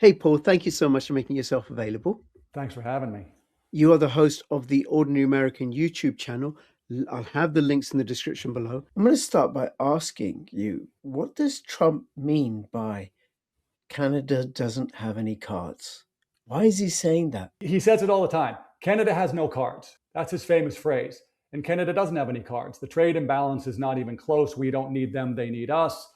Hey, Paul, thank you so much for making yourself available. Thanks for having me. You are the host of the Ordinary American YouTube channel. I'll have the links in the description below. I'm going to start by asking you, what does Trump mean by Canada doesn't have any cards? Why is he saying that? He says it all the time. Canada has no cards. That's his famous phrase. And Canada doesn't have any cards. The trade imbalance is not even close. We don't need them. They need us.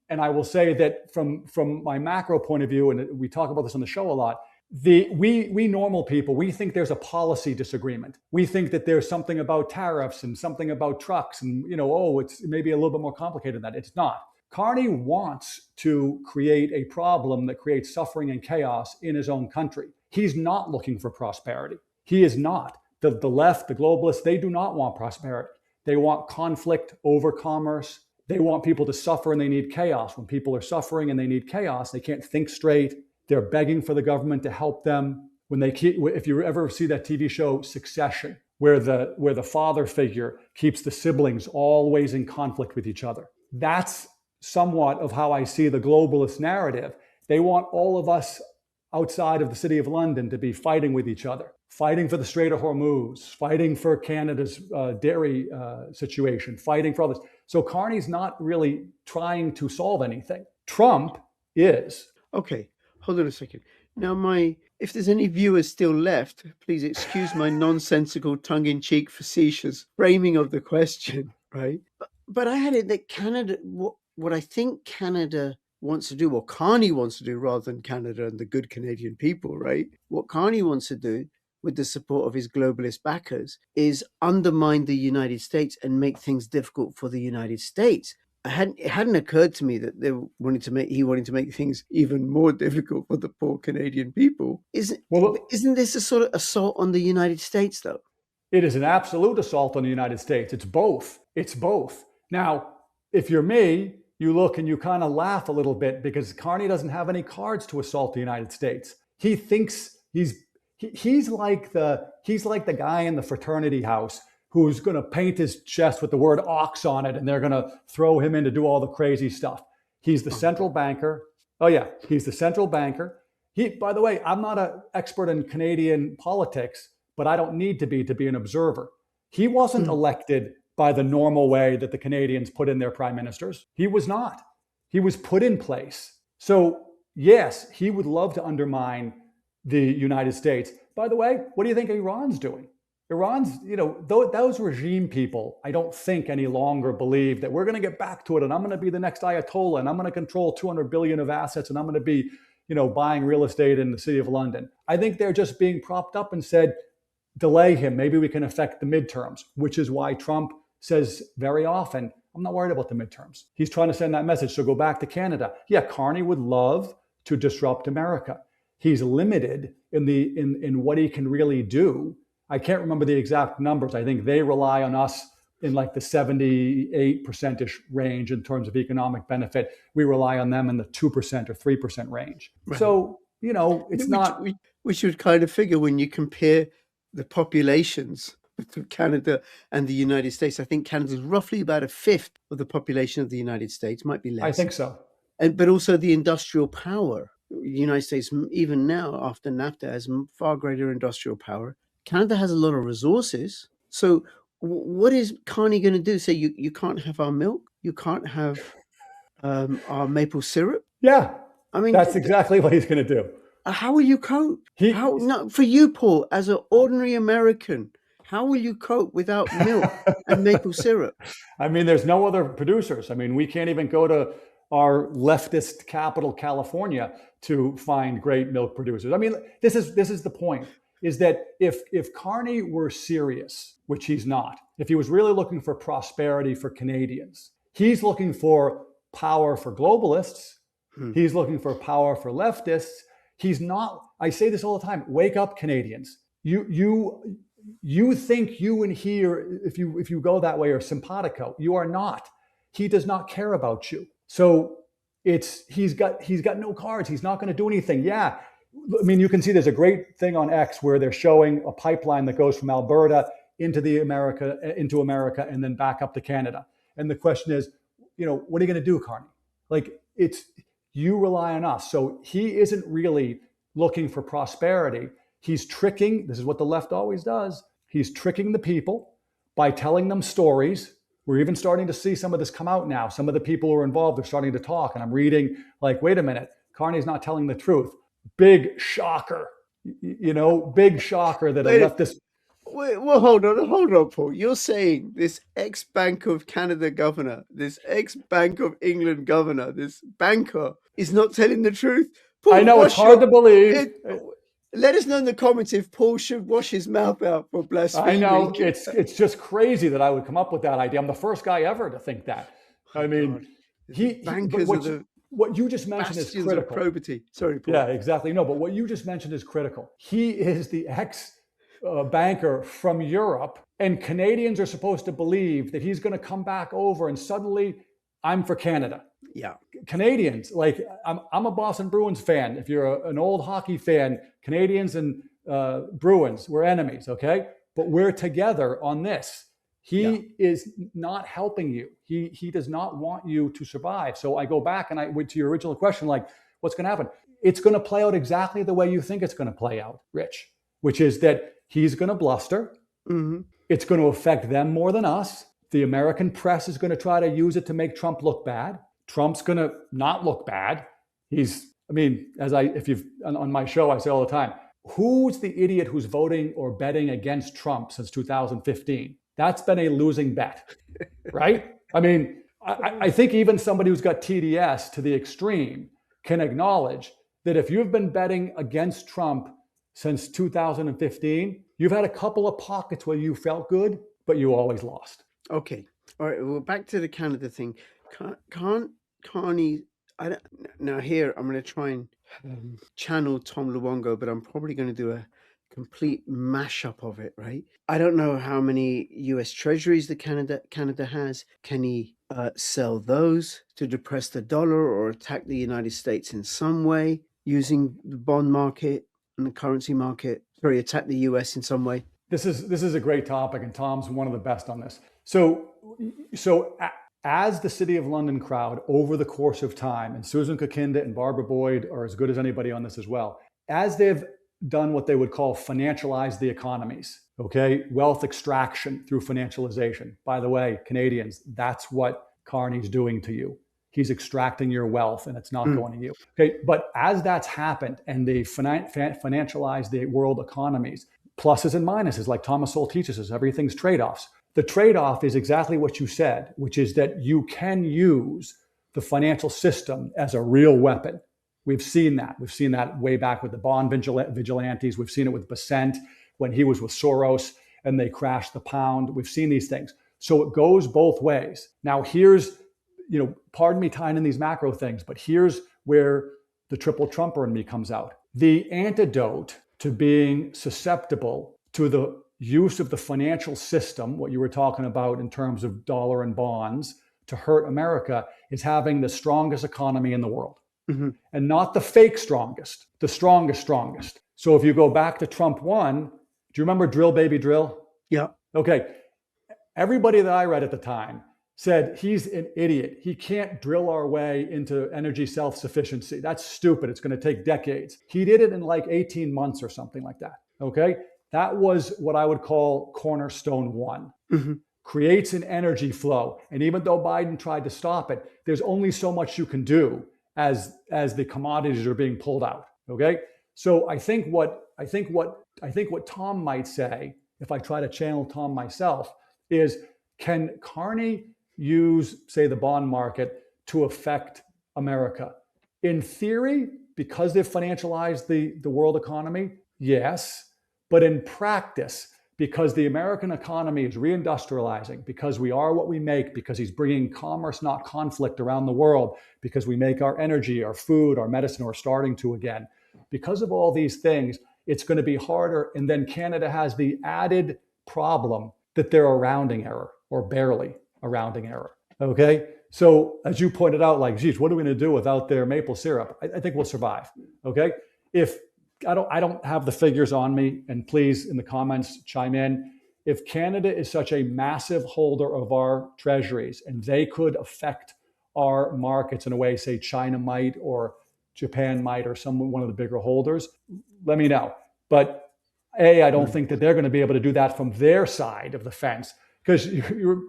And I will say that from my macro point of view, and we talk about this on the show a lot, we normal people, we think there's a policy disagreement. We think that there's something about tariffs and something about trucks and, it's maybe a little bit more complicated than that. It's not. Carney wants to create a problem that creates suffering and chaos in his own country. He's not looking for prosperity. He is not. The left, the globalists, they do not want prosperity. They want conflict over commerce. They want people to suffer and they need chaos. When people are suffering and they need chaos, they can't think straight. They're begging for the government to help them. If you ever see that TV show Succession, where the father figure keeps the siblings always in conflict with each other, that's somewhat of how I see the globalist narrative. They want all of us outside of the city of London to be fighting with each other, fighting for the Strait of Hormuz, fighting for Canada's dairy situation, fighting for all this. So Carney's not really trying to solve anything. Trump is. Okay, hold on a second. Now, if there's any viewers still left, please excuse my nonsensical, tongue-in-cheek, facetious framing of the question, right? But I had it that Canada, what I think Canada wants to do, what Carney wants to do, rather than Canada and the good Canadian people, right? What Carney wants to do, with the support of his globalist backers, is undermine the United States and make things difficult for the United States. It hadn't occurred to me that he wanted to make things even more difficult for the poor Canadian people. Isn't this a sort of assault on the United States, though? It is an absolute assault on the United States. It's both. It's both. Now, if you're me, you look and you kind of laugh a little bit because Carney doesn't have any cards to assault the United States. He thinks he's like the guy in the fraternity house who's going to paint his chest with the word ox on it, and they're going to throw him in to do all the crazy stuff. He's the central banker. Oh yeah, he's the central banker. By the way, I'm not an expert in Canadian politics, but I don't need to be an observer. He wasn't elected by the normal way that the Canadians put in their prime ministers. He was not. He was put in place. So yes, he would love to undermine the United States. By the way, what do you think Iran's doing? Iran's, those regime people, I don't think any longer believe that we're going to get back to it and I'm going to be the next Ayatollah and I'm going to control 200 billion of assets and I'm going to be, buying real estate in the city of London. I think they're just being propped up and said, delay him. Maybe we can affect the midterms, which is why Trump says very often, I'm not worried about the midterms. He's trying to send that message. So go back to Canada. Yeah, Carney would love to disrupt America. He's limited in what he can really do. I can't remember the exact numbers. I think they rely on us in like the 78%-ish range in terms of economic benefit. We rely on them in the 2% or 3% range. Right. So, it's not... Which would kind of figure when you compare the populations between Canada and the United States. I think Canada is roughly about a fifth of the population of the United States, might be less. I think so. But also the industrial power. The United States, even now after NAFTA, has far greater industrial power. Canada has a lot of resources. So what is Carney going to do? Say you can't have our milk? You can't have our maple syrup? Yeah. I mean, that's exactly what he's going to do. How will you cope? For you, Paul, as an ordinary American, how will you cope without milk and maple syrup? I mean, there's no other producers. I mean, we can't even go to our leftist capital, California, to find great milk producers. I mean, this is the point, is that if Carney were serious, which he's not, if he was really looking for prosperity for Canadians, he's looking for power for globalists. He's looking for power for leftists. He's not, I say this all the time, wake up, Canadians. You think you and he, if you go that way, are simpatico. You are not. He does not care about you. So he's got no cards. He's not going to do anything. Yeah. I mean, you can see there's a great thing on X where they're showing a pipeline that goes from Alberta into America and then back up to Canada. And the question is, what are you going to do, Carney? Like, you rely on us. So he isn't really looking for prosperity. He's tricking, this is what the left always does, he's tricking the people by telling them stories. We're even starting to see some of this come out now. Some of the people who are involved are starting to talk, and I'm reading like, wait a minute, Carney's not telling the truth. Big shocker, big shocker that a leftist. Wait, well, hold on, Paul. You're saying this ex-Bank of Canada governor, this ex-Bank of England governor, this banker is not telling the truth? Paul, I know, it's hard to believe. Let us know in the comments if Paul should wash his mouth out for blasphemy. I know, it's just crazy that I would come up with that idea. I'm the first guy ever to think that. I mean, what you just mentioned is critical. Of probity. Sorry, Paul. Yeah, exactly. No, but what you just mentioned is critical. He is the ex-banker from Europe, and Canadians are supposed to believe that he's going to come back over and suddenly I'm for Canada. Yeah. Canadians, like I'm a Boston Bruins fan. If you're an old hockey fan, Canadians and Bruins, we're enemies, okay? But we're together on this. He is not helping you. He does not want you to survive. So I go back and I went to your original question, like, what's going to happen? It's going to play out exactly the way you think it's going to play out, Rich, which is that he's going to bluster. Mm-hmm. It's going to affect them more than us. The American press is going to try to use it to make Trump look bad. Trump's going to not look bad. If you've on my show, I say all the time, who's the idiot who's voting or betting against Trump since 2015? That's been a losing bet, right? I mean, I think even somebody who's got TDS to the extreme can acknowledge that if you've been betting against Trump since 2015, you've had a couple of pockets where you felt good, but you always lost. Okay. All right. Well, back to the Canada thing. Carney, now here, I'm going to try and channel Tom Luongo, but I'm probably going to do a complete mashup of it, right? I don't know how many US treasuries that Canada has. Can he sell those to depress the dollar or attack the United States in some way using the bond market and the currency market? Sorry, attack the US in some way? This is a great topic, and Tom's one of the best on this. So as the City of London crowd over the course of time, and Susan Kakinda and Barbara Boyd are as good as anybody on this as well, as they've done what they would call financialize the economies, okay? Wealth extraction through financialization. By the way, Canadians, that's what Carney's doing to you. He's extracting your wealth and it's not going to you. Okay, but as that's happened and they financialize the world economies, pluses and minuses, like Thomas Sowell teaches us, everything's trade-offs. The trade-off is exactly what you said, which is that you can use the financial system as a real weapon. We've seen that. We've seen that way back with the bond vigilantes. We've seen it with Bessent when he was with Soros and they crashed the pound. We've seen these things. So it goes both ways. Now here's, pardon me tying in these macro things, but here's where the triple Trumper in me comes out. The antidote to being susceptible to the use of the financial system, what you were talking about in terms of dollar and bonds, to hurt America is having the strongest economy in the world. Mm-hmm. And not the fake strongest, the strongest. So if you go back to Trump 1, do you remember drill, baby, drill? Yeah. Okay. Everybody that I read at the time said he's an idiot. He can't drill our way into energy self-sufficiency. That's stupid. It's going to take decades. He did it in like 18 months or something like that. Okay. That was what I would call cornerstone 1. Mm-hmm. Creates an energy flow. And even though Biden tried to stop it, there's only so much you can do as the commodities are being pulled out. Okay. So I think what Tom might say, if I try to channel Tom myself, is can Carney use, say, the bond market to affect America? In theory, because they've financialized the world economy, yes. But in practice, because the American economy is reindustrializing, because we are what we make, because he's bringing commerce, not conflict, around the world, because we make our energy, our food, our medicine, or starting to again. Because of all these things, it's going to be harder. And then Canada has the added problem that they're a rounding error, or barely a rounding error. Okay. So as you pointed out, like, geez, what are we going to do without their maple syrup? I think we'll survive. Okay. If I don't have the figures on me, and please in the comments chime in. If Canada is such a massive holder of our treasuries and they could affect our markets in a way, say China might or Japan might or one of the bigger holders, let me know. But I don't think that they're going to be able to do that from their side of the fence, because you're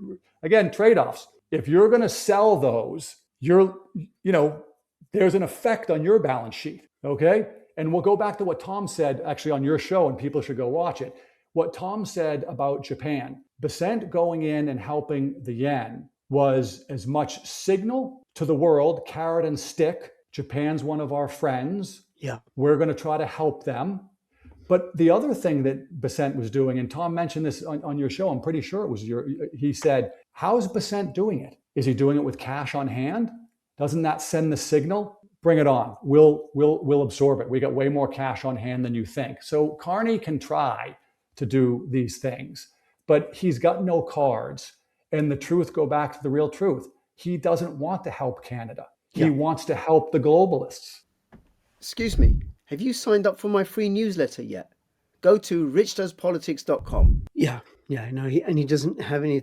again, trade-offs. If you're going to sell those, there's an effect on your balance sheet. Okay. And we'll go back to what Tom said actually on your show, and people should go watch it. What Tom said about Japan, Bessent going in and helping the yen was as much signal to the world, carrot and stick. Japan's one of our friends. Yeah. We're going to try to help them. But the other thing that Bessent was doing, and Tom mentioned this on your show, I'm pretty sure it was he said, how's Bessent doing it? Is he doing it with cash on hand? Doesn't that send the signal? Bring it on. We'll absorb it. We got way more cash on hand than you think. So Carney can try to do these things, but he's got no cards. And the truth, go back to the real truth. He doesn't want to help Canada. He wants to help the globalists. Excuse me. Have you signed up for my free newsletter yet? Go to richdoespolitics.com. Yeah, no, he doesn't have any.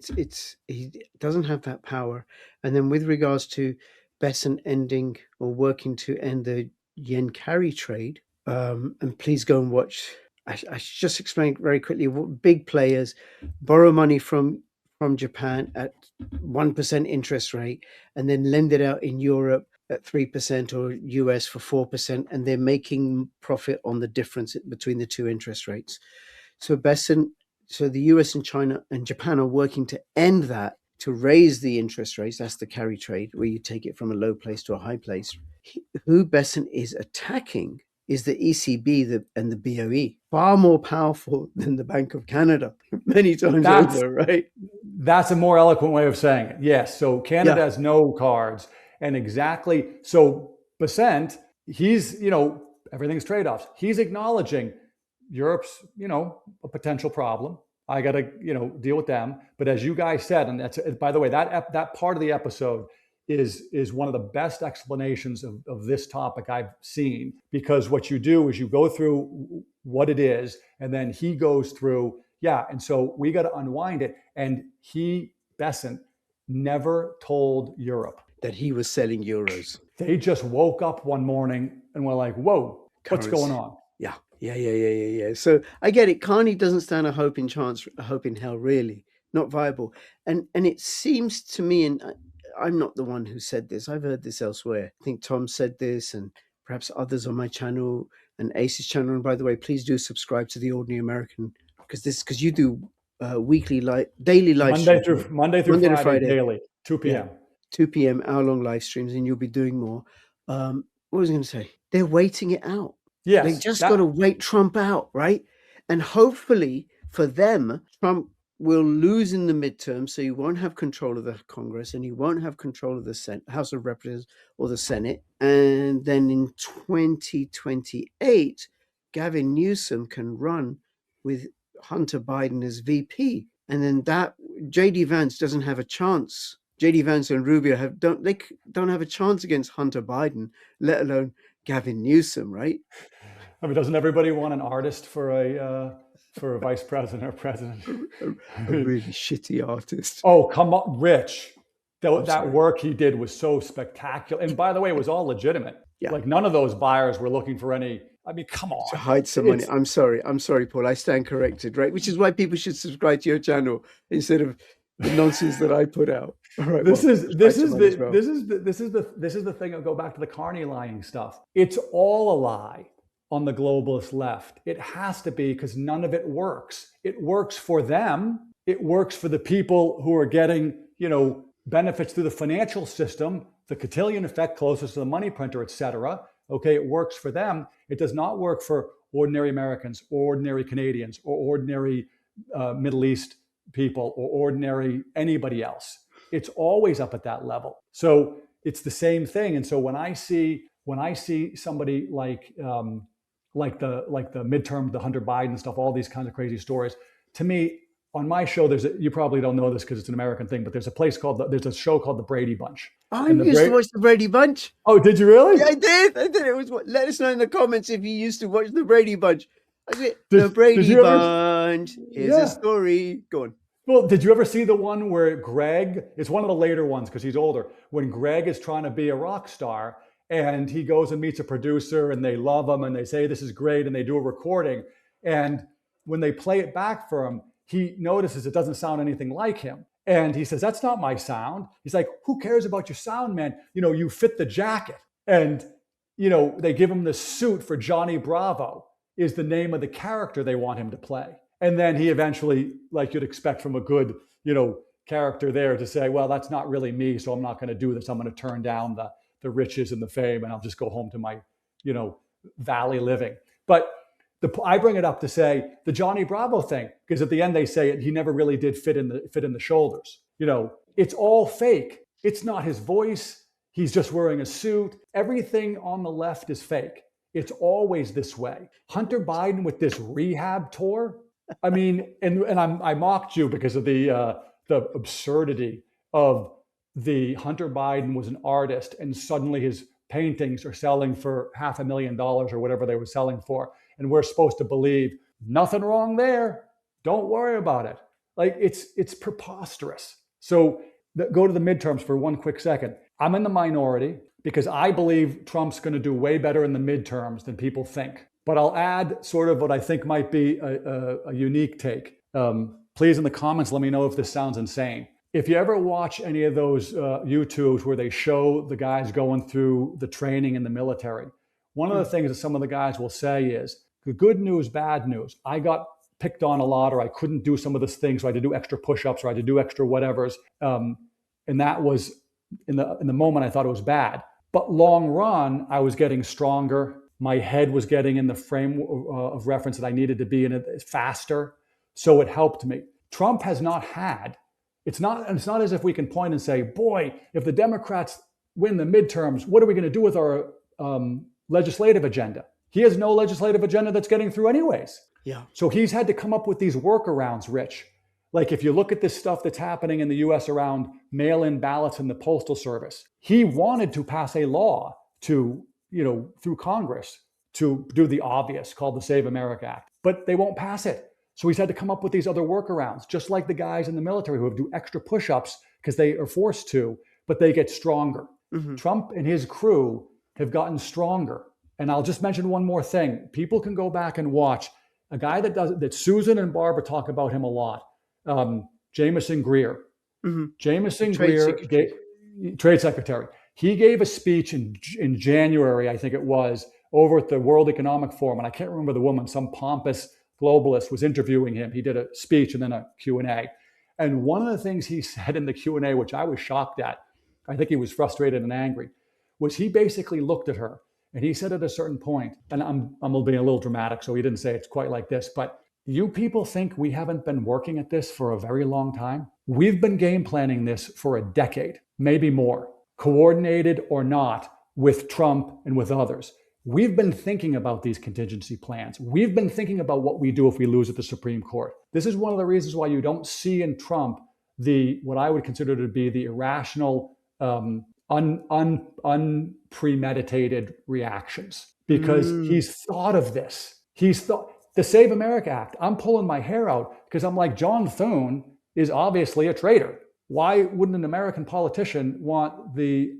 He doesn't have that power. And then with regards to Bessent ending or working to end the yen carry trade, and please go and watch. I just explained very quickly what big players borrow money from Japan at 1% interest rate and then lend it out in Europe at 3% or US for 4%, and they're making profit on the difference between the two interest rates. So the US and China and Japan are working to end that, to raise the interest rates. That's the carry trade, where you take it from a low place to a high place. Who Bessent is attacking is the ECB and the BOE, far more powerful than the Bank of Canada, many times over, right? That's a more eloquent way of saying it. Yes. So Canada has no cards. And exactly. So Bessent, he's, everything's trade-offs. He's acknowledging Europe's, a potential problem. I got to, deal with them. But as you guys said, and that's, by the way, that part of the episode is one of the best explanations of this topic I've seen, because what you do is you go through what it is, and then he goes through, and so we got to unwind it. And Bessent never told Europe that he was selling euros. They just woke up one morning and were like, whoa, what's going on? Yeah. So I get it. Carney doesn't stand a hope in hell, really. Not viable. And it seems to me, and I'm not the one who said this, I've heard this elsewhere. I think Tom said this, and perhaps others on my channel and Ace's channel. And by the way, please do subscribe to The Ordinary American, because you do daily live streams. Monday through Friday, daily, 2 p.m. 2 p.m. hour-long live streams, and you'll be doing more. What was I going to say? They're waiting it out. Yes, they just got to wait Trump out, right? And hopefully for them, Trump will lose in the midterm, so he won't have control of the Congress and he won't have control of the House of Representatives or the Senate. And then in 2028, Gavin Newsom can run with Hunter Biden as VP. And then that J.D. Vance doesn't have a chance. J.D. Vance and Rubio don't have a chance against Hunter Biden, let alone Gavin Newsom, right? I mean, doesn't everybody want an artist for a vice president or president? A really shitty artist. Oh, come on, Rich. That work he did was so spectacular. And by the way, it was all legitimate. Yeah. Like none of those buyers were looking for any. I mean, come on. To hide some money. I'm sorry, Paul. I stand corrected, right? Which is why people should subscribe to your channel instead of the nonsense that I put out. All right. This is the thing. I'll go back to the Carney lying stuff. It's all a lie on the globalist left. It has to be, because none of it works. It works for them. It works for the people who are getting, benefits through the financial system, the cotillion effect closest to the money printer, et cetera. Okay, it works for them. It does not work for ordinary Americans, or ordinary Canadians, or ordinary Middle East people, or ordinary anybody else. It's always up at that level. So it's the same thing. And so when I see somebody like the midterm, the Hunter Biden stuff, all these kinds of crazy stories, to me, on my show, you probably don't know this because it's an American thing, but there's a show called The Brady Bunch. I used to watch The Brady Bunch. Oh, did you really? Yeah, I did. It was let us know in the comments if you used to watch The Brady Bunch. I said, The Brady Bunch. Here's a story. Go on. Well, did you ever see the one where Greg, it's one of the later ones because he's older, when Greg is trying to be a rock star and he goes and meets a producer and they love him and they say, this is great, and they do a recording. And when they play it back for him, he notices it doesn't sound anything like him. And he says, that's not my sound. He's like, who cares about your sound, man? You fit the jacket. And, they give him the suit for Johnny Bravo is the name of the character they want him to play. And then he eventually, like you'd expect from a good, character there, to say, well, that's not really me, so I'm not going to do this. I'm going to turn down the riches and the fame, and I'll just go home to my, valley living. But I bring it up to say the Johnny Bravo thing, because at the end they say he never really did fit in the shoulders. It's all fake. It's not his voice. He's just wearing a suit. Everything on the left is fake. It's always this way. Hunter Biden with this rehab tour. I mean, and I mocked you because of the absurdity of the Hunter Biden was an artist and suddenly his paintings are selling for $500,000 or whatever they were selling for. And we're supposed to believe nothing wrong there. Don't worry about it. Like it's preposterous. So go to the midterms for one quick second. I'm in the minority because I believe Trump's going to do way better in the midterms than people think. But I'll add sort of what I think might be a unique take. Please, in the comments, let me know if this sounds insane. If you ever watch any of those YouTubes where they show the guys going through the training in the military, one of the things that some of the guys will say is, the good news, bad news. I got picked on a lot, or I couldn't do some of this things, so I had to do extra push-ups, or I had to do extra whatevers. And that was, in the moment, I thought it was bad. But long run, I was getting stronger. My head was getting in the frame of reference that I needed to be in it faster. So it helped me. Trump has not had, it's not as if we can point and say, boy, if the Democrats win the midterms, what are we going to do with our legislative agenda? He has no legislative agenda that's getting through anyways. Yeah. So he's had to come up with these workarounds, Rich. Like if you look at this stuff that's happening in the US around mail-in ballots in the Postal Service, he wanted to pass a law to, through Congress to do the obvious called the Save America Act, but they won't pass it. So he's had to come up with these other workarounds, just like the guys in the military who have to do extra push-ups because they are forced to, but they get stronger. Mm-hmm. Trump and his crew have gotten stronger. And I'll just mention one more thing. People can go back and watch a guy that Susan and Barbara talk about him a lot. Jamison Greer. Mm-hmm. Jamison Greer, Trade Secretary. He gave a speech in January, I think it was, over at the World Economic Forum. And I can't remember the woman, some pompous globalist was interviewing him. He did a speech and then a Q&A. And one of the things he said in the Q&A, which I was shocked at, I think he was frustrated and angry, was he basically looked at her and he said at a certain point, and I'm being a little dramatic, so he didn't say it's quite like this, but you people think we haven't been working at this for a very long time? We've been game planning this for a decade, maybe more, coordinated or not with Trump and with others. We've been thinking about these contingency plans. We've been thinking about what we do if we lose at the Supreme Court. This is one of the reasons why you don't see in Trump what I would consider to be the irrational, unpremeditated reactions, because he's thought of this. He's thought the Save America Act. I'm pulling my hair out because I'm like, John Thune is obviously a traitor. Why wouldn't an American politician want the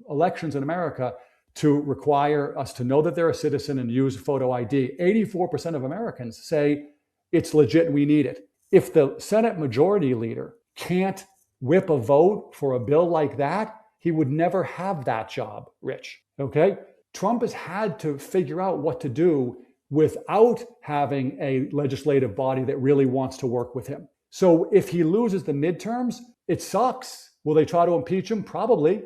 elections in America to require us to know that they're a citizen and use photo ID? 84% of Americans say it's legit and we need it. If the Senate Majority Leader can't whip a vote for a bill like that, he would never have that job, Rich. Okay? Trump has had to figure out what to do without having a legislative body that really wants to work with him. So if he loses the midterms, it sucks. Will they try to impeach him? Probably.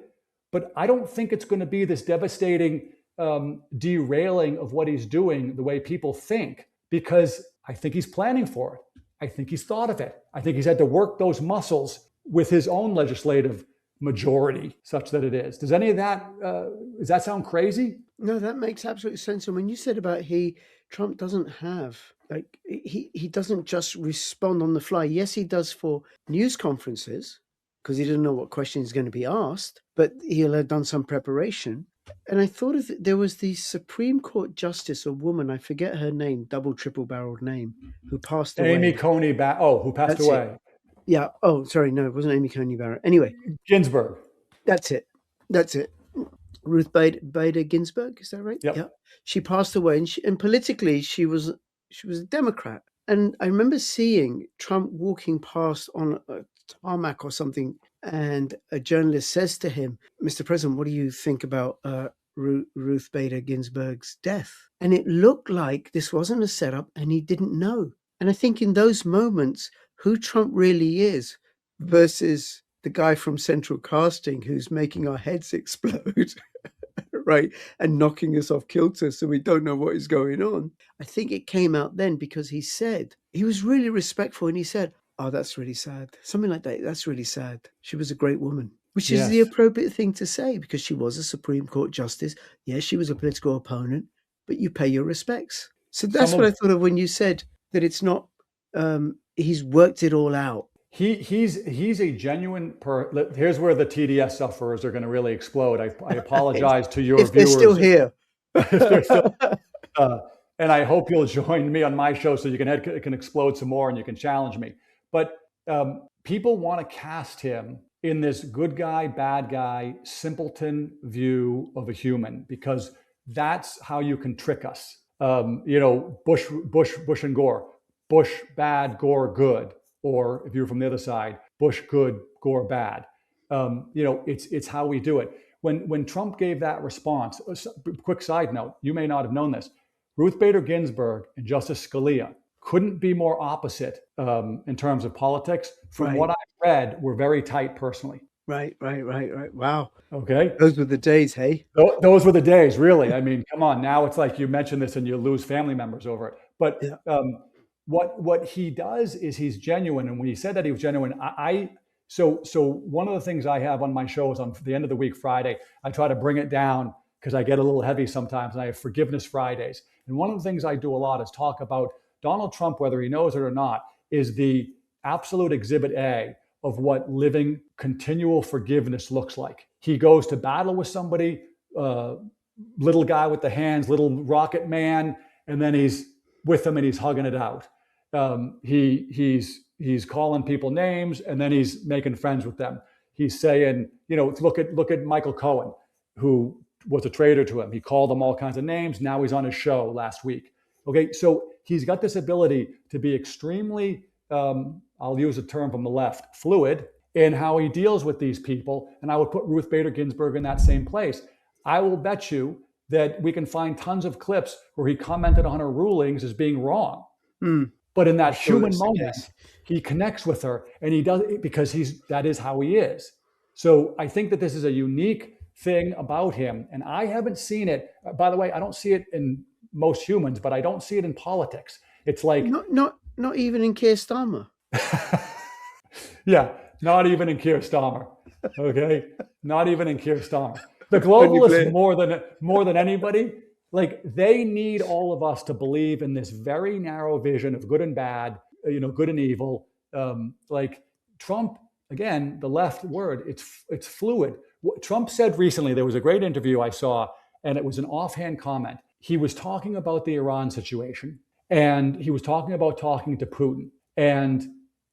But I don't think it's going to be this devastating derailing of what he's doing the way people think, because I think he's planning for it. I think he's thought of it. I think he's had to work those muscles with his own legislative majority such that it is. Does any of that, does that sound crazy? No, that makes absolute sense. And when you said about Trump doesn't have, like, he doesn't just respond on the fly. Yes, he does for news conferences because he doesn't know what question is going to be asked, but he'll have done some preparation. And I thought there was the Supreme Court Justice, a woman, I forget her name, double, triple barreled name, who passed away. Amy Coney, who passed away. Yeah. Oh, sorry. No, it wasn't Amy Coney Barrett. Anyway, Ginsburg. that's it. That's it. Ruth Bader Ginsburg, is that right? Yep. Yeah. She passed away, and politically, she was a Democrat. And I remember seeing Trump walking past on a tarmac or something, and a journalist says to him, "Mr. President, what do you think about Ruth Bader Ginsburg's death?" And it looked like this wasn't a setup, and he didn't know. And I think in those moments, who Trump really is versus the guy from Central Casting who's making our heads explode, right, and knocking us off kilter so we don't know what is going on. I think it came out then because he was really respectful, and he said, "Oh, that's really sad." Something like that. "That's really sad. She was a great woman," which is the Yes. appropriate thing to say because she was a Supreme Court justice. Yes, she was a political opponent, but you pay your respects. So Some that's what I of thought of when you said that it's not, he's worked it all out. he's a genuine here's where the TDS sufferers are going to really explode. I apologize to your If they're still viewers here. if they're still uh, and I hope you'll join me on my show so you can explode some more and you can challenge me. But people want to cast him in this good guy, bad guy, simpleton view of a human because that's how you can trick us. Bush and Gore, Bush bad, Gore good, or if you're from the other side, Bush good, Gore bad. It's how we do it. When Trump gave that response, quick side note, you may not have known this. Ruth Bader Ginsburg and Justice Scalia couldn't be more opposite in terms of politics. From Right. what I've read, we're very tight personally. Right. Wow. Okay. Those were the days, hey? Those were the days, really. I mean, come on. Now it's like you mention this and you lose family members over it. But Yeah. what he does is he's genuine. And when he said that he was genuine, so one of the things I have on my show is on the end of the week, Friday, I try to bring it down because I get a little heavy sometimes and I have Forgiveness Fridays. And one of the things I do a lot is talk about Donald Trump, whether he knows it or not, is the absolute exhibit A of what living continual forgiveness looks like. He goes to battle with somebody, little guy with the hands, little rocket man, and then he's with them and he's hugging it out. He's calling people names and then he's making friends with them. He's saying, look at Michael Cohen, who was a traitor to him. He called them all kinds of names. Now he's on his show last week. Okay, so he's got this ability to be extremely, I'll use a term from the left, fluid in how he deals with these people. And I would put Ruth Bader Ginsburg in that same place. I will bet you that we can find tons of clips where he commented on her rulings as being wrong. Mm. But in that Sure, human that's the moment, case. he connects with her and he does it because that is how he is. So I think that this is a unique thing about him. And I haven't seen it. By the way, I don't see it in most humans, but I don't see it in politics. It's like Not even in Keir Starmer. yeah, not even in Keir Starmer. Okay, not even in Keir Starmer. The globalists more than anybody, like they need all of us to believe in this very narrow vision of good and bad, good and evil. Like Trump, again, the left word, it's fluid. What Trump said recently, there was a great interview I saw, and it was an offhand comment. He was talking about the Iran situation, and he was talking about talking to Putin, and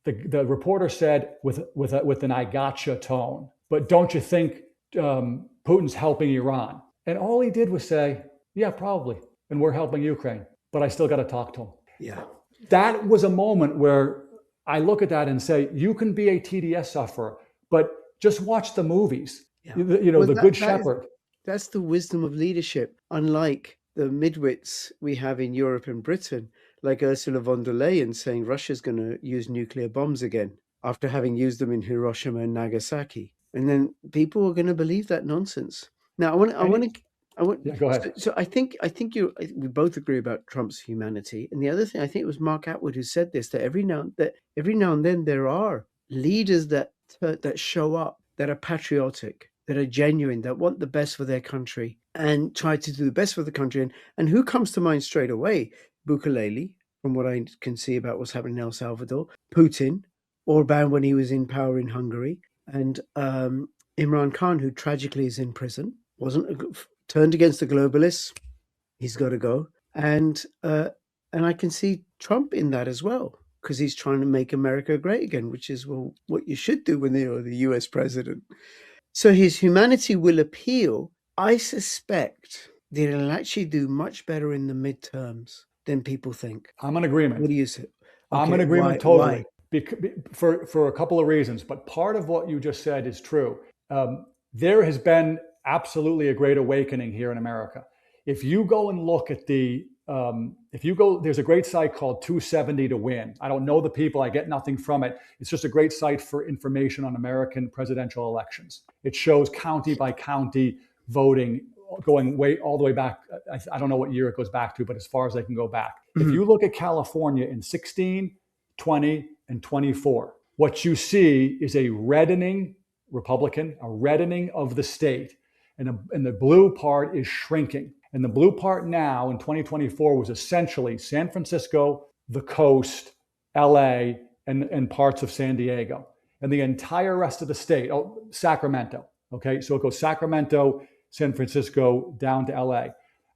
the reporter said with an "I gotcha" tone, but don't you think Putin's helping Iran? And all he did was say, "Yeah, probably, and we're helping Ukraine, but I still got to talk to him." Yeah. That was a moment where I look at that and say, you can be a TDS sufferer, but just watch the movies. Yeah. The Good Shepherd. That's the wisdom of leadership, unlike the midwits we have in Europe and Britain, like Ursula von der Leyen saying Russia's going to use nuclear bombs again after having used them in Hiroshima and Nagasaki. And then people are going to believe that nonsense. Now, Yeah, go ahead. So I think we both agree about Trump's humanity. And the other thing, I think it was Mark Atwood who said this, that every now and then there are leaders that show up that are patriotic, that are genuine, that want the best for their country and try to do the best for the country. And who comes to mind straight away? Bukele, from what I can see about what's happening in El Salvador, Putin, Orban when he was in power in Hungary, and Imran Khan, who tragically is in prison, turned against the globalists. He's got to go. And I can see Trump in that as well. because he's trying to make America great again, which is, well, what you should do when you're the US president. So his humanity will appeal. I suspect that it'll actually do much better in the midterms than people think. I'm in agreement. What do you say? I'm in agreement totally. For a couple of reasons, but part of what you just said is true. There has been absolutely a great awakening here in America. If you go and look at there's a great site called 270 to Win. I don't know the people, I get nothing from it. It's just a great site for information on American presidential elections. It shows county by county voting going all the way back. I don't know what year it goes back to, but as far as I can go back. Mm-hmm. If you look at California in 16, 20, and 24, what you see is a reddening Republican, a reddening of the state. And the blue part is shrinking. And the blue part now in 2024 was essentially San Francisco, the coast, LA, and parts of San Diego. And the entire rest of the state, Sacramento. Okay, so it goes Sacramento, San Francisco, down to LA.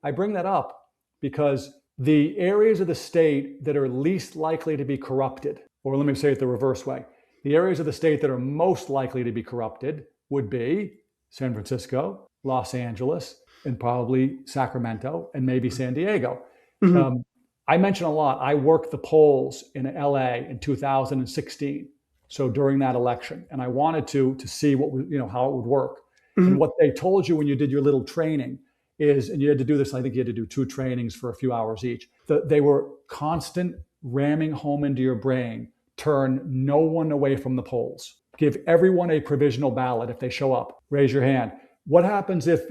I bring that up because the areas of the state that are least likely to be corrupted, or let me say it the reverse way, the areas of the state that are most likely to be corrupted would be San Francisco, Los Angeles, and probably Sacramento, and maybe San Diego. Mm-hmm. I mention a lot, I worked the polls in LA in 2016, so during that election, and I wanted to see what how it would work. Mm-hmm. And what they told you when you did your little training is, and you had to do this, I think you had to do 2 trainings for a few hours each, they were constant ramming home into your brain, turn no one away from the polls. Give everyone a provisional ballot if they show up. Raise your hand. What happens if,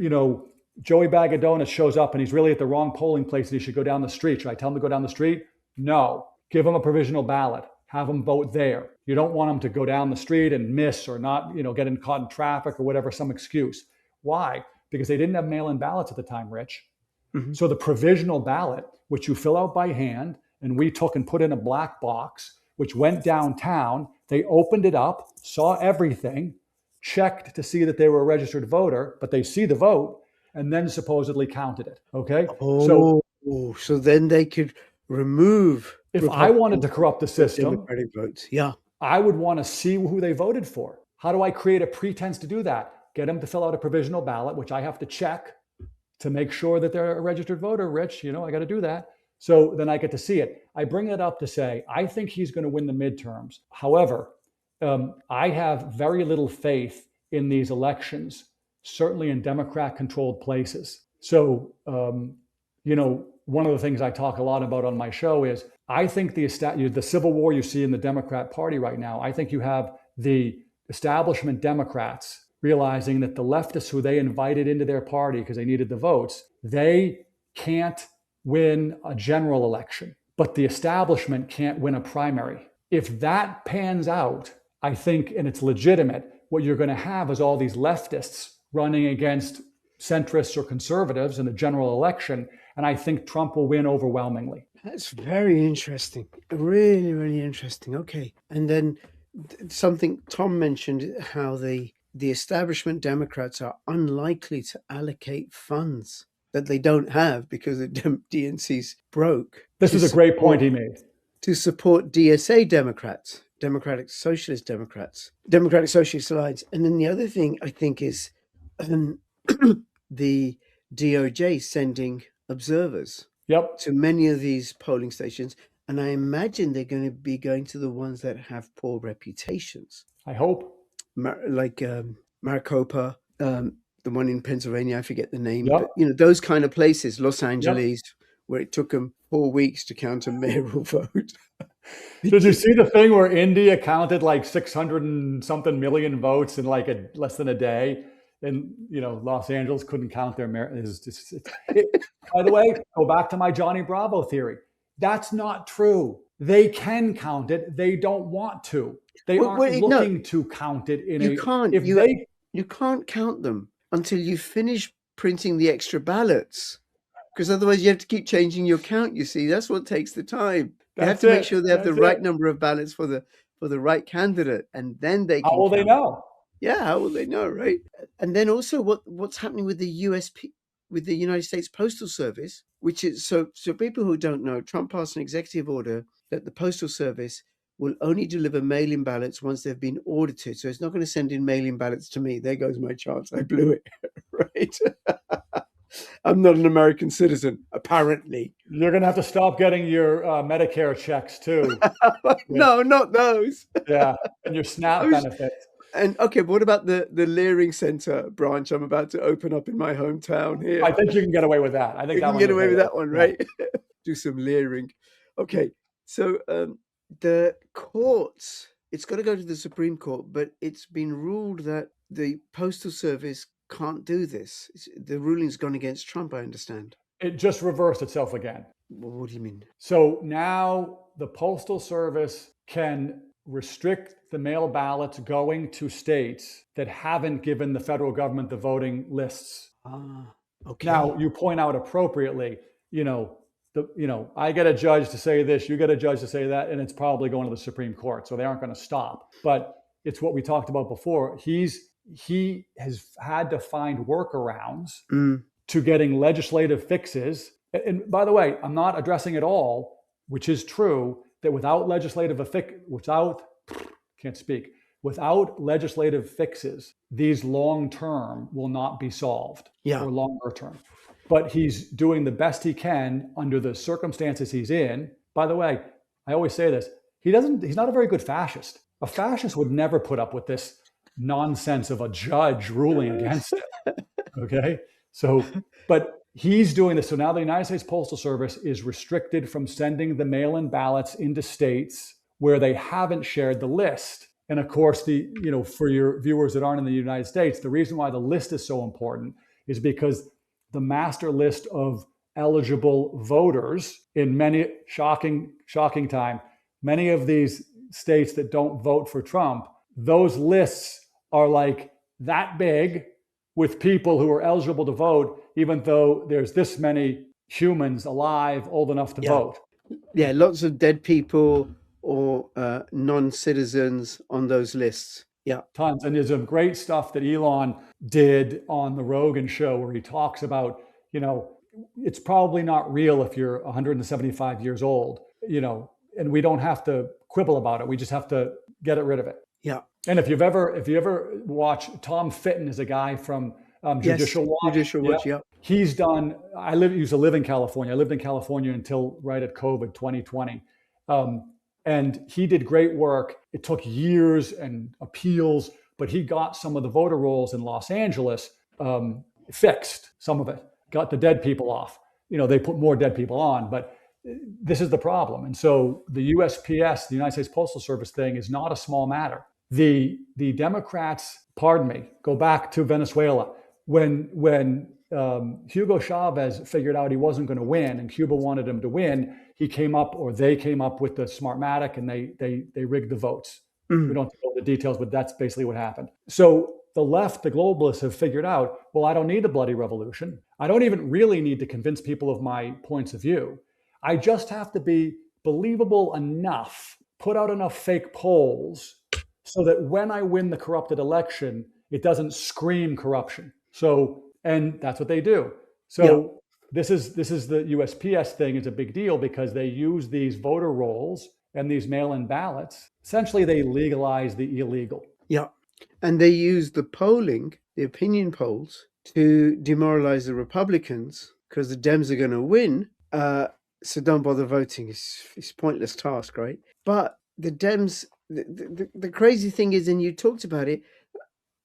Joey Bag of Donuts shows up and he's really at the wrong polling place and he should go down the street? Should I tell him to go down the street? No. Give him a provisional ballot. Have him vote there. You don't want him to go down the street and miss or not, get caught in traffic or whatever, some excuse. Why? Because they didn't have mail-in ballots at the time, Rich. Mm-hmm. So the provisional ballot, which you fill out by hand, and we took and put in a black box, which went downtown, they opened it up, saw everything, checked to see that they were a registered voter, but they see the vote, and then supposedly counted it. Okay. So then they could remove. If I wanted to corrupt the system, Democratic votes. Yeah. I would want to see who they voted for. How do I create a pretense to do that? Get them to fill out a provisional ballot, which I have to check to make sure that they're a registered voter, Rich. I got to do that. So then I get to see it. I bring it up to say, I think he's going to win the midterms. However, I have very little faith in these elections, certainly in Democrat-controlled places. So, one of the things I talk a lot about on my show is I think the civil war you see in the Democrat Party right now, I think you have the establishment Democrats realizing that the leftists who they invited into their party because they needed the votes, they can't win a general election, but the establishment can't win a primary. If that pans out, I think, and it's legitimate, what you're going to have is all these leftists running against centrists or conservatives in the general election. And I think Trump will win overwhelmingly. That's very interesting. Really, really interesting. Okay. And then something Tom mentioned, how the establishment Democrats are unlikely to allocate funds that they don't have because the DNC's broke. This is a great point he made. To support DSA Democrats, Democratic Socialist Democrats, Democratic Socialist Alliance. And then the other thing I think is the DOJ sending observers to many of these polling stations. And I imagine they're going to be going to the ones that have poor reputations. I hope. Like Maricopa, the one in Pennsylvania, I forget the name. But, those kind of places, Los Angeles, where it took them 4 weeks to count a mayoral vote. Did you see the thing where India counted like 600 and something million votes in like less than a day? And, Los Angeles couldn't count their mayor. By the way, go back to my Johnny Bravo theory. That's not true. They can count it. They don't want to. They aren't looking to count it in You can't count them until you finish printing the extra ballots. Because otherwise you have to keep changing your count, you see. That's what takes the time. They have to make sure they have the right number of ballots for the right candidate. And then they can they know? Yeah, how will they know, right? And then also what's happening with the with the United States Postal Service, which is so people who don't know, Trump passed an executive order that the Postal Service will only deliver mail-in ballots once they've been audited. So it's not going to send in mail-in ballots to me. There goes my chance. I blew it, right? I'm not an American citizen, apparently. You're going to have to stop getting your Medicare checks too. No, not those. Yeah, and your SNAP benefits. And okay, but what about the Leering Center branch I'm about to open up in my hometown here? I think you can get away with that. I think you that can one get away with that one, right? Yeah. Do some leering. Okay, so the courts, it's got to go to the Supreme Court, but it's been ruled that the Postal Service can't do this. The ruling's gone against Trump, I understand. It just reversed itself again. Well, what do you mean? So now the Postal Service can restrict the mail ballots going to states that haven't given the federal government the voting lists. Okay. Now, you point out appropriately, I get a judge to say this, you get a judge to say that, and it's probably going to the Supreme Court. So they aren't going to stop. But it's what we talked about before. He has had to find workarounds to getting legislative fixes. And by the way, I'm not addressing it all, which is true, that without legislative fixes, these long-term will not be solved, or longer term. But he's doing the best he can under the circumstances he's in. By the way, I always say this, he's not a very good fascist. A fascist would never put up with this nonsense of a judge ruling against it. Okay? So, but he's doing this. So now the United States Postal Service is restricted from sending the mail-in ballots into states where they haven't shared the list. And of course, for your viewers that aren't in the United States, the reason why the list is so important is because the master list of eligible voters in many shocking time, many of these states that don't vote for Trump, those lists are like that big with people who are eligible to vote, even though there's this many humans alive old enough to vote. Yeah, lots of dead people or non-citizens on those lists. Yeah. Tons. And there's some great stuff that Elon did on the Rogan show where he talks about, it's probably not real if you're 175 years old, and we don't have to quibble about it. We just have to get rid of it. Yeah. And if you ever watch, Tom Fitton is a guy from Judicial Watch. Judicial Watch, yeah. He's done, used to live in California. I lived in California until right at COVID 2020. And he did great work. It took years and appeals, but he got some of the voter rolls in Los Angeles fixed, some of it, got the dead people off. They put more dead people on, but this is the problem. And so the USPS, the United States Postal Service thing, is not a small matter. The Democrats, go back to Venezuela. When Hugo Chavez figured out he wasn't going to win and Cuba wanted him to win, they came up with the Smartmatic and they rigged the votes. We don't know the details, but that's basically what happened. So the left, the globalists, have figured out, well, I don't need a bloody revolution. I don't even really need to convince people of my points of view. I just have to be believable enough, put out enough fake polls so that when I win the corrupted election, it doesn't scream corruption. So, and that's what they do. So this is the USPS thing is a big deal because they use these voter rolls and these mail-in ballots. Essentially, they legalize the illegal. Yeah. And they use the polling, the opinion polls, to demoralize the Republicans because the Dems are going to win. So don't bother voting. It's a pointless task, right? But the Dems, the crazy thing is, and you talked about it,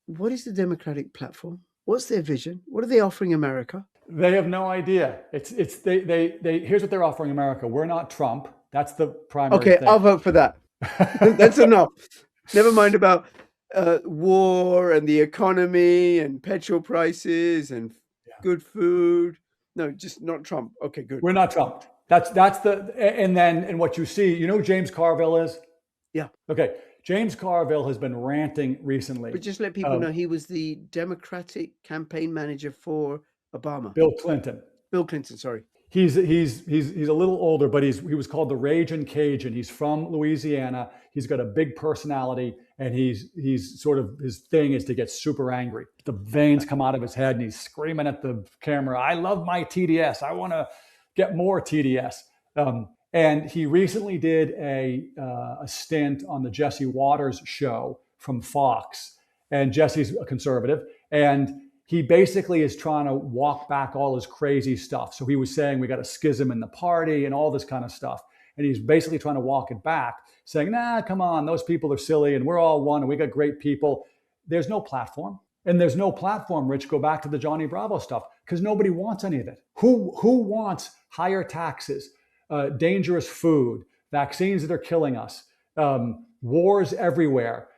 what is the Democratic platform? What's their vision? What are they offering America? They have no idea. Here's what they're offering America. We're not Trump. That's the primary thing. I'll vote for that. That's enough. Never mind about war and the economy and petrol prices and good food. No, just not Trump. Okay, good. We're not Trump. And what you see, you know who James Carville is? Yeah. Okay. James Carville has been ranting recently. But just let people know he was the Democratic campaign manager for Obama. Bill Clinton, sorry. He's a little older, but he was called the Ragin' Cajun. He's from Louisiana. He's got a big personality, and he's sort of, his thing is to get super angry. The veins come out of his head, and he's screaming at the camera, "I love my TDS. I want to get more TDS." And he recently did a stint on the Jesse Waters show from Fox, and Jesse's a conservative, and he basically is trying to walk back all his crazy stuff. So he was saying we got a schism in the party and all this kind of stuff. And he's basically trying to walk it back, saying, nah, come on, those people are silly and we're all one and we got great people. There's no platform. And there's no platform, Rich, go back to the Johnny Bravo stuff, because nobody wants any of it. Who wants higher taxes, dangerous food, vaccines that are killing us, wars everywhere,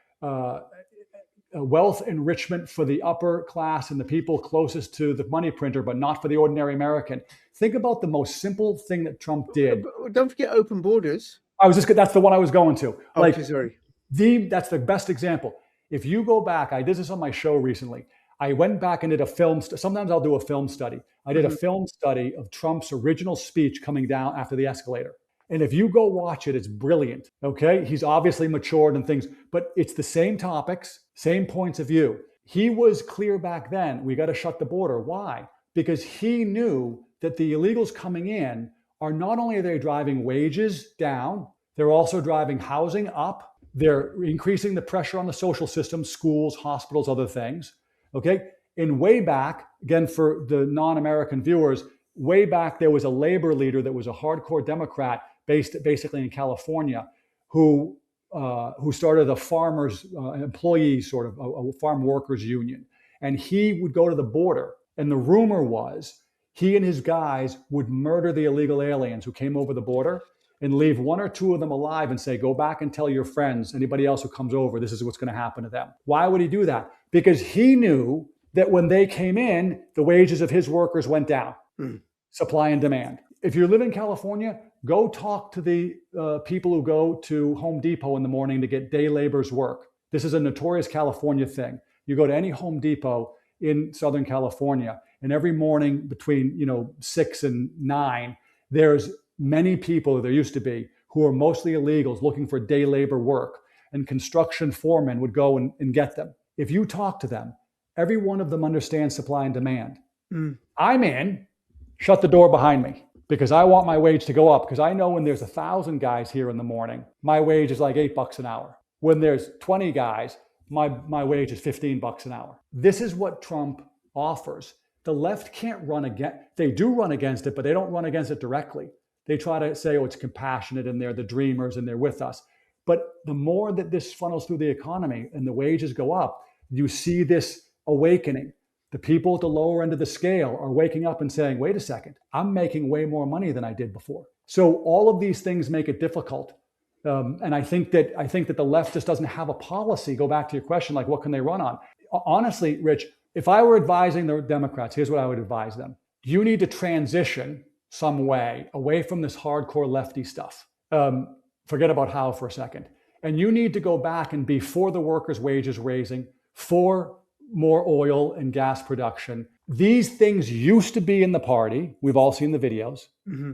wealth enrichment for the upper class and the people closest to the money printer, but not for the ordinary American? Think about the most simple thing that Trump did. Don't forget open borders. That's the one I was going to. Okay, sorry. That's the best example. If you go back, I did this on my show recently. I went back and did a film. Sometimes I'll do a film study. I did a film study of Trump's original speech coming down after the escalator. And if you go watch it, it's brilliant. Okay. He's obviously matured and things, but it's the same topics, same points of view. He was clear back then. We got to shut the border. Why? Because he knew that the illegals coming in are not only are they driving wages down, they're also driving housing up. They're increasing the pressure on the social system, schools, hospitals, other things. Okay. And way back, again, for the non-American viewers, way back, there was a labor leader that was a hardcore Democrat based basically in California who started a farmers employee sort of a farm workers union. And he would go to the border. And the rumor was he and his guys would murder the illegal aliens who came over the border and leave one or two of them alive and say, go back and tell your friends, anybody else who comes over, this is what's going to happen to them. Why would he do that? Because he knew that when they came in, the wages of his workers went down. Supply and demand. If you live in California, go talk to the people who go to Home Depot in the morning to get day labor's work. This is a notorious California thing. You go to any Home Depot in Southern California, and every morning between 6 and 9, there's many people, there used to be, who are mostly illegals looking for day labor work, and construction foremen would go and get them. If you talk to them, every one of them understands supply and demand. I'm in, shut the door behind me, because I want my wage to go up, because I know when there's 1,000 guys here in the morning, my wage is like $8 an hour. When there's 20 guys, my wage is $15 an hour. This is what Trump offers. The left can't run against, they do run against it, but they don't run against it directly. They try to say, oh, it's compassionate and they're the dreamers and they're with us. But the more that this funnels through the economy and the wages go up, you see this awakening. The people at the lower end of the scale are waking up and saying, wait a second, I'm making way more money than I did before. So all of these things make it difficult. And I think that the left just doesn't have a policy. Go back to your question, like what can they run on? Honestly, Rich, if I were advising the Democrats, here's what I would advise them. You need to transition some way away from this hardcore lefty stuff. Forget about how for a second. And you need to go back and be for the workers' wages raising, for more oil and gas production. These things used to be in the party. We've all seen the videos.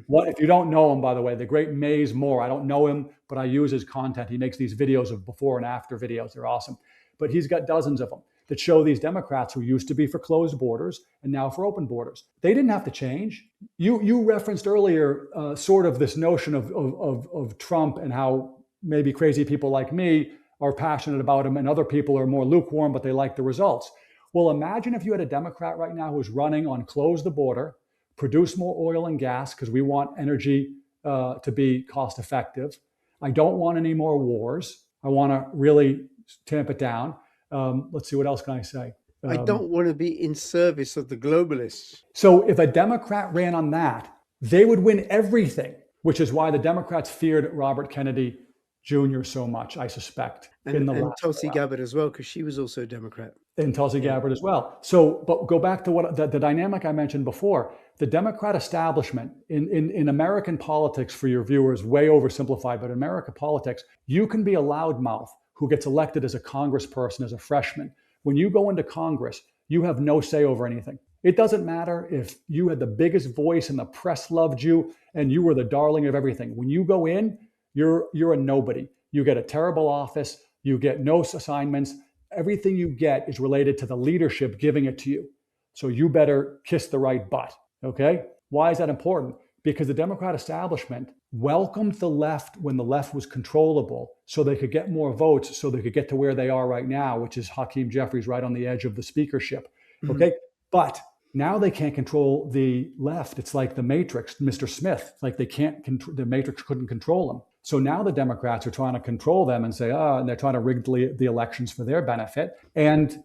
What if you don't know him, by the way, the great Mays Moore, I don't know him, but I use his content. He makes these videos of before and after videos. They're awesome. But he's got dozens of them that show these Democrats who used to be for closed borders and now for open borders. They didn't have to change. You referenced earlier sort of this notion of Trump and how maybe crazy people like me are passionate about him and other people are more lukewarm, but they like the results. Well, imagine if you had a Democrat right now who's running on close the border, produce more oil and gas because we want energy to be cost effective. I don't want any more wars. I want to really tamp it down. Let's see, what else can I say? I don't want to be in service of the globalists. So if a Democrat ran on that, they would win everything, which is why the Democrats feared Robert Kennedy Jr. so much, I suspect. And Tulsi Gabbard as well, because she was also a Democrat. And Tulsi Gabbard as well. So, but go back to what the dynamic I mentioned before. The Democrat establishment in American politics, for your viewers, way oversimplified, but in American politics, you can be a loudmouth who gets elected as a congressperson, as a freshman. When you go into Congress, you have no say over anything. It doesn't matter if you had the biggest voice and the press loved you and you were the darling of everything. When you go in, you're a nobody. You get a terrible office. You get no assignments. Everything you get is related to the leadership giving it to you. So you better kiss the right butt. Okay? Why is that important? Because the Democrat establishment welcomed the left when the left was controllable so they could get more votes, so they could get to where they are right now, which is Hakeem Jeffries right on the edge of the speakership. Okay? But now they can't control the left. It's like the Matrix, Mr. Smith. It's like they can't, the Matrix couldn't control them. So now the Democrats are trying to control them and say, and they're trying to rig the elections for their benefit. And,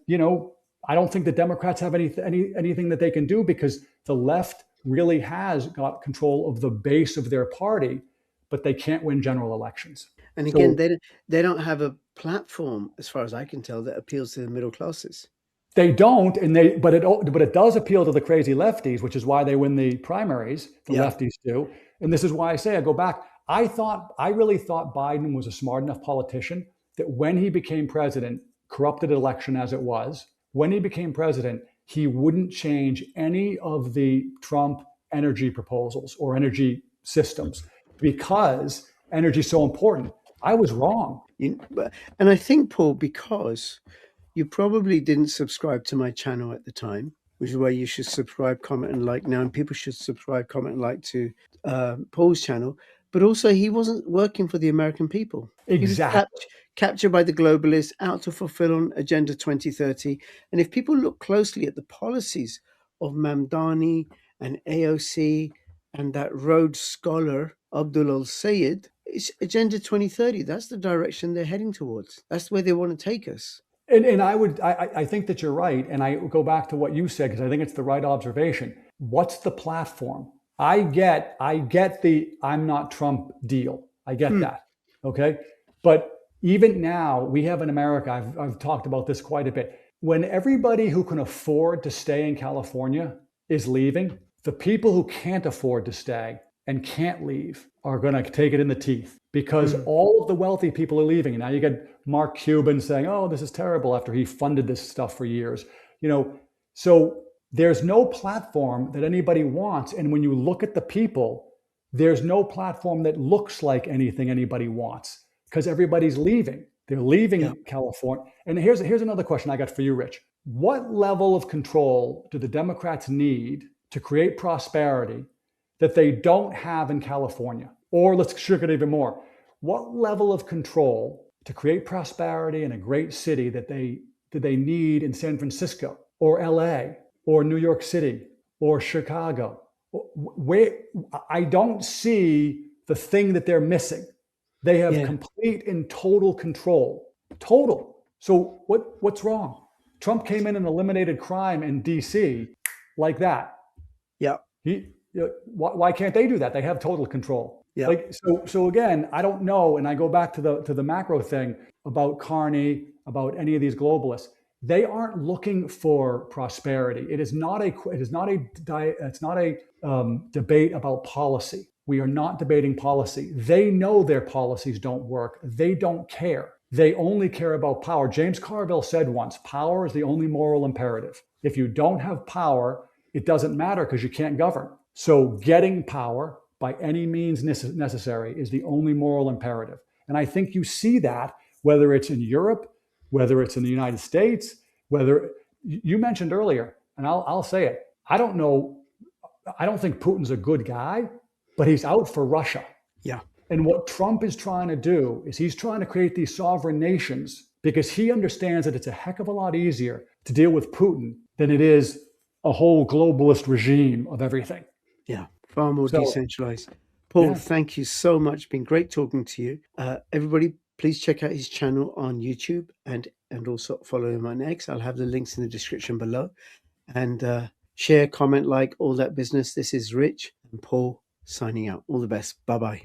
I don't think the Democrats have anything that they can do, because the left really has got control of the base of their party, but they can't win general elections. And again, they don't have a platform, as far as I can tell, that appeals to the middle classes. They don't, but it does appeal to the crazy lefties, which is why they win the primaries. The lefties do, and this is why I say, I go back. I really thought Biden was a smart enough politician that when he became president, corrupted election as it was, when he became president, he wouldn't change any of the Trump energy proposals or energy systems, because energy is so important. I was wrong. And I think, Paul, because you probably didn't subscribe to my channel at the time, which is where you should subscribe, comment, and like now. And people should subscribe, comment, and like to Paul's channel. But also, he wasn't working for the American people. Exactly. He was captured by the globalists, out to fulfill on Agenda 2030. And if people look closely at the policies of Mamdani and AOC and that Rhodes Scholar, Abdul Sayed, it's Agenda 2030. That's the direction they're heading towards. That's where they want to take us. And I think that you're right. And I go back to what you said, because I think it's the right observation. What's the platform? I get the I'm not Trump deal. I get that. Okay. But even now, we have in America, I've talked about this quite a bit. When everybody who can afford to stay in California is leaving, the people who can't afford to stay and can't leave are going to take it in the teeth, because all of the wealthy people are leaving. And now you get Mark Cuban saying, oh, this is terrible, after he funded this stuff for years. So there's no platform that anybody wants. And when you look at the people, there's no platform that looks like anything anybody wants, because everybody's leaving. They're leaving California. And here's another question I got for you, Rich. What level of control do the Democrats need to create prosperity that they don't have in California? Or let's sugar it even more. What level of control to create prosperity in a great city do they need in San Francisco or LA or New York City or Chicago? Where I don't see the thing that they're missing. They have complete and total control. Total. So what's wrong? Trump came in and eliminated crime in DC like that. Yeah. Why can't they do that? They have total control. Yeah. So again, I don't know. And I go back to the macro thing about Carney, about any of these globalists. They aren't looking for prosperity. It's not a debate about policy. We are not debating policy. They know their policies don't work. They don't care. They only care about power. James Carville said once, power is the only moral imperative. If you don't have power, it doesn't matter, because you can't govern. So getting power by any means necessary is the only moral imperative. And I think you see that, whether it's in Europe, whether it's in the United States, whether you mentioned earlier, and I'll say it, I don't think Putin's a good guy, but he's out for Russia. Yeah. And what Trump is trying to do is he's trying to create these sovereign nations, because he understands that it's a heck of a lot easier to deal with Putin than it is a whole globalist regime of everything. Yeah, far more decentralized. Paul, thank you so much. It's been great talking to you. Everybody, please check out his channel on YouTube and also follow him on X. I'll have the links in the description below. And share, comment, like, all that business. This is Rich and Paul signing out. All the best. Bye-bye.